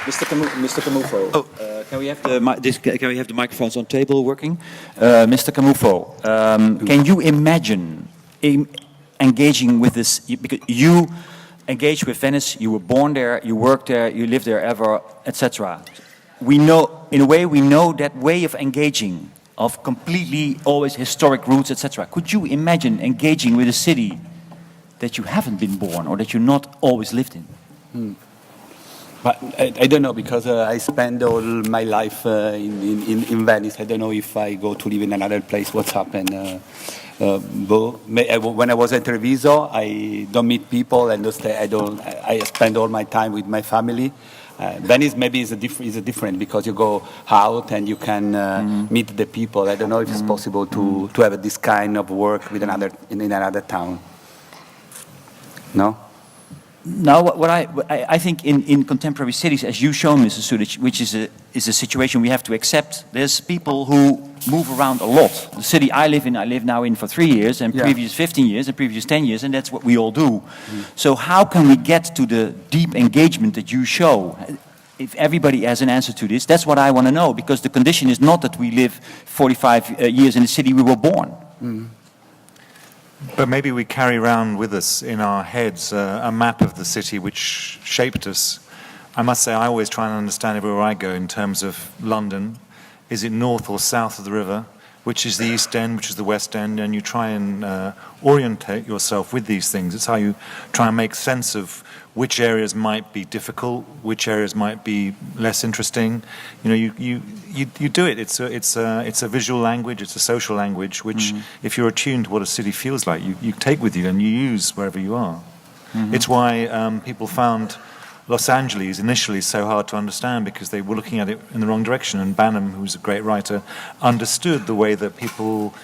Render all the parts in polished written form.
Mr. Camuffo, can we have the microphones on table working? Mr. Camuffo, can you imagine engaging with this? Because you engage with Venice, you were born there, you worked there, you lived there ever, etc. We know, in a way, we know that way of engaging, of completely always historic roots, etc. Could you imagine engaging with a city that you haven't been born or that you not always lived in? But I don't know, because I spend all my life in Venice. I don't know if I go to live in another place, what's happened. When I was at Treviso, I don't meet people, and I spend all my time with my family. Venice maybe is different because you go out and you can meet the people. I don't know if it's possible to have this kind of work with in another town. No? Now, what I think in contemporary cities, as you've shown, Mr. Sudjic, which is a situation we have to accept. There's people who move around a lot. The city I live now in for 3 years, and previous 15 years, and previous 10 years, and that's what we all do. So how can we get to the deep engagement that you show? If everybody has an answer to this, that's what I want to know, because the condition is not that we live 45 years in the city we were born. But maybe we carry around with us in our heads a map of the city which shaped us. I must say, I always try and understand everywhere I go in terms of London. Is it north or south of the river? Which is the East End, which is the West End? And you try and orientate yourself with these things. It's how you try and make sense of which areas might be difficult, which areas might be less interesting. You know, you do it. It's a visual language. It's a social language, which, if you're attuned to what a city feels like, you take with you and you use wherever you are. It's why people found Los Angeles initially so hard to understand, because they were looking at it in the wrong direction. And Banham, who's a great writer, understood the way that people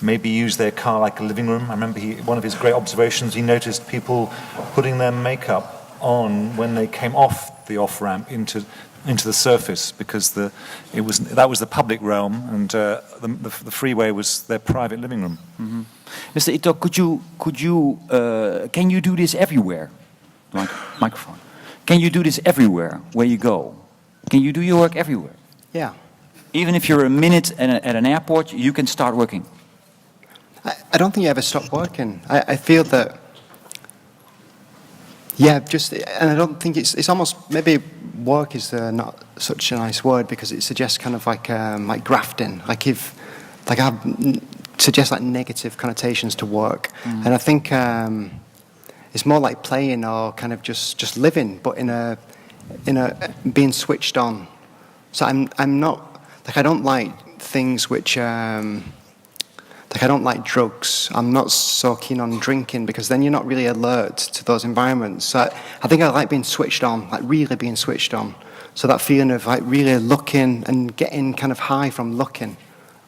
maybe use their car like a living room. I remember one of his great observations, he noticed people putting their makeup on when they came off the off-ramp into the surface, because that was the public realm, and the freeway was their private living room. Mr. Ito, can you do this everywhere? Microphone. Can you do this everywhere where you go? Can you do your work everywhere? Yeah. Even if you're a minute at an airport, you can start working. I don't think you ever stop working. I feel that. Yeah, and I don't think it's almost, maybe work is not such a nice word, because it suggests kind of like grafting, I suggest like negative connotations to work, and I think it's more like playing or kind of just living, but in a being switched on. So I'm not like, I don't like things which like I don't like drugs. I'm not so keen on drinking, because then you're not really alert to those environments. So I think I like being switched on, like really being switched on. So that feeling of like really looking and getting kind of high from looking.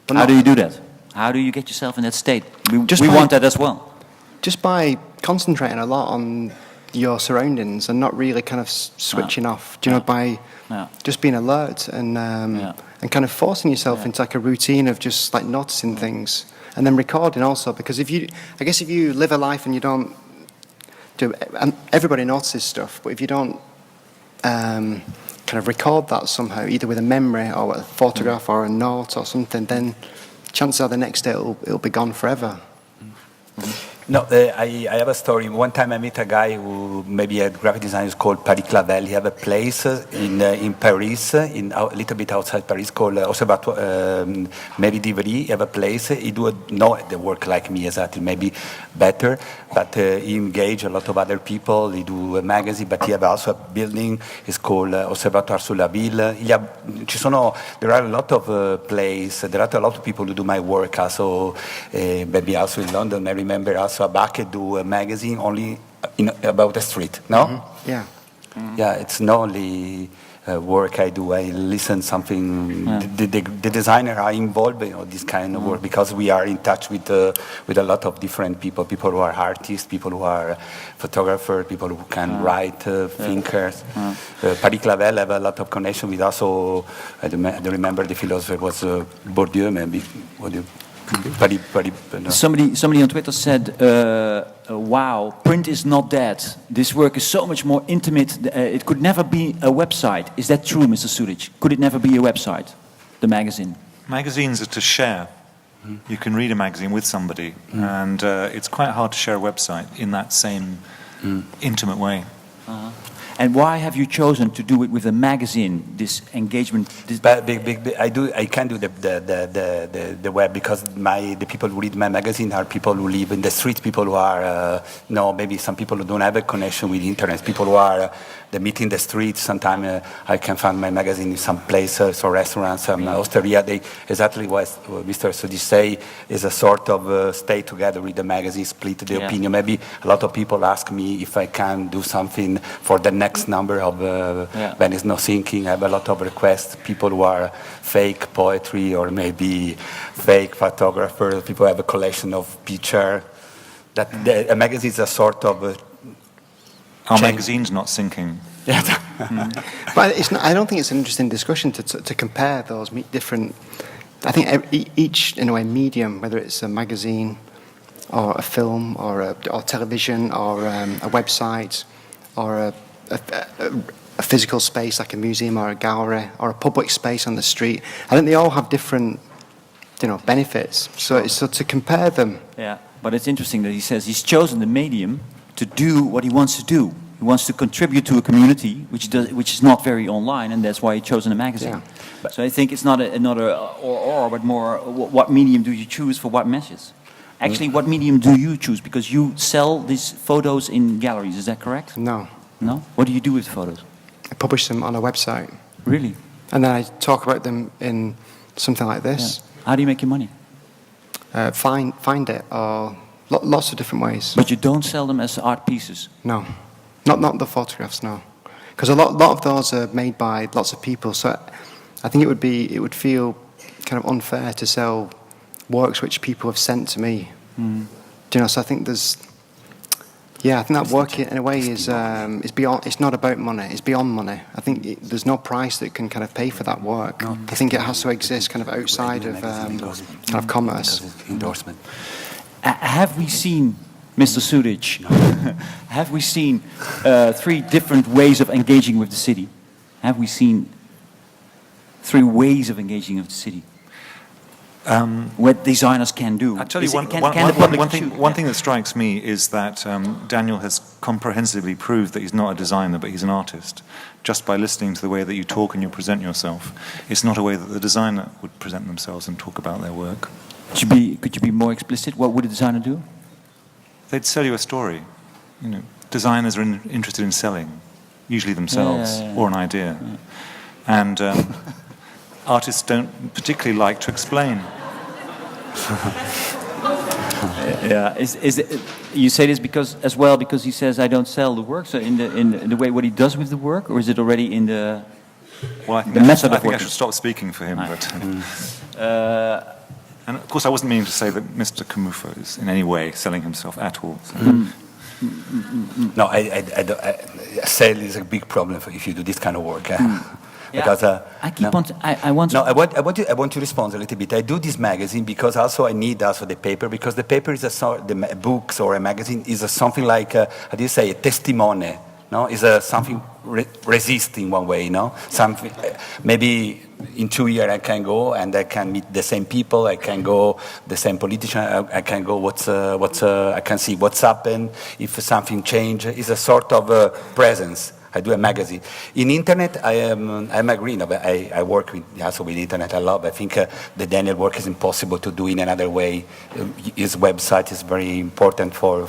How do you do that? How do you get yourself in that state? We want that as well. Just by concentrating a lot on your surroundings and not really kind of switching off. Do you know, by just being alert and kind of forcing yourself into like a routine of just like noticing things. And then recording also, because if you live a life and you don't do, and everybody notices stuff, but if you don't kind of record that somehow, either with a memory or a photograph or a note or something, then chances are the next day it'll be gone forever. No, I have a story. One time I met a guy who maybe a graphic designer is called Paris Clavel. He have a place in Paris, a little bit outside Paris, called Observatoire maybe d'Ivry. He have a place. He do not the work like me exactly, maybe better, but he engage a lot of other people. He do a magazine, but he have also a building. It's called Observatoire sur la Ville. There are a lot of places. There are a lot of people who do my work. Also, maybe also in London. I remember also Abake do a magazine only about the street, no? Yeah. Yeah, it's not only work I do. I listen something. The designer are involved in this kind of work, because we are in touch with a lot of different people who are artists, people who are photographers, people who can write, thinkers. Paris Clavel have a lot of connection with also, I don't remember the philosopher, was Bourdieu maybe. Somebody on Twitter said, wow, print is not dead. This work is so much more intimate. It could never be a website. Is that true, Mr. Sudjic? Could it never be a website, the magazine? Magazines are to share. You can read a magazine with somebody, and it's quite hard to share a website in that same intimate way. And why have you chosen to do it with a magazine? This engagement. I can do the web because the people who read my magazine are people who live in the street, people who are maybe some people who don't have a connection with the internet, people who are they meet in the streets. Sometimes I can find my magazine in some places or restaurants, some osteria. They exactly what Mr. Sudjic say is a sort of stay together with the magazine, split the opinion. Maybe a lot of people ask me if I can do something for the next number of Venice No Thinking. I have a lot of requests. People who are fake poetry or maybe fake photographers. People have a collection of pictures. That a magazine is a sort of Our magazine's not sinking. But it's not, I don't think it's an interesting discussion to compare those different. I think each, in a way, medium, whether it's a magazine or a film or television or a website or a physical space like a museum or a gallery or a public space on the street, I think they all have different, benefits. So to compare them. Yeah, but it's interesting that he says he's chosen the medium to do what he wants to do. He wants to contribute to a community which is not very online, and that's why he chosen a magazine. Yeah. So I think it's not another but more what medium do you choose for what message? Actually, what medium do you choose? Because you sell these photos in galleries, is that correct? No. No? What do you do with photos? I publish them on a website. Really? And then I talk about them in something like this. Yeah. How do you make your money? Find it, or lots of different ways. But you don't sell them as art pieces? No. Not the photographs, no. Because a lot of those are made by lots of people, so I think it would feel kind of unfair to sell works which people have sent to me. So I think I think that work in a way is beyond. It's not about money. It's beyond money. I think there's no price that can kind of pay for that work. I think it has to exist kind of outside of kind of commerce. Endorsement. Have we seen, Mr. Sudjic, have we seen 3 different ways of engaging with the city? Have we seen 3 ways of engaging with the city? What designers can do. I'll tell you one thing that strikes me is that Daniel has comprehensively proved that he's not a designer, but he's an artist, just by listening to the way that you talk and you present yourself. It's not a way that the designer would present themselves and talk about their work. Could you be more explicit? What would a designer do? They'd sell you a story. Designers are interested in selling, usually themselves, or an idea. Yeah. And artists don't particularly like to explain. Yeah, you say this because he says I don't sell the work. So in the way what he does with the work, or is it already in the method of work? I should stop speaking for him. But and of course, I wasn't meaning to say that Mr. Camuffo is in any way selling himself at all. So. No, sale is a big problem if you do this kind of work. Because I want to respond a little bit. I do this magazine because also I need the paper, because the paper is the books or a magazine is something like how do you say, a testimony, no? Is something resist in one way, no? Something maybe in 2 years I can go and I can meet the same people. I can go the same politician. I can go I can see what's happened. If something change, is a sort of presence. I do a magazine. In internet, I'm agreeing. I work also with internet a lot. I think the Daniel work is impossible to do in another way. His website is very important for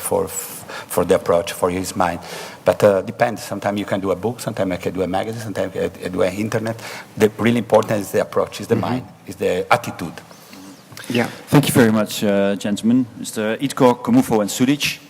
the approach, for his mind. But depends. Sometimes you can do a book. Sometimes I can do a magazine. Sometimes I do an internet. The really important is the approach, is the mind, is the attitude. Yeah. Thank you very much, gentlemen. Mr. Itko, Camuffo, and Sudjic.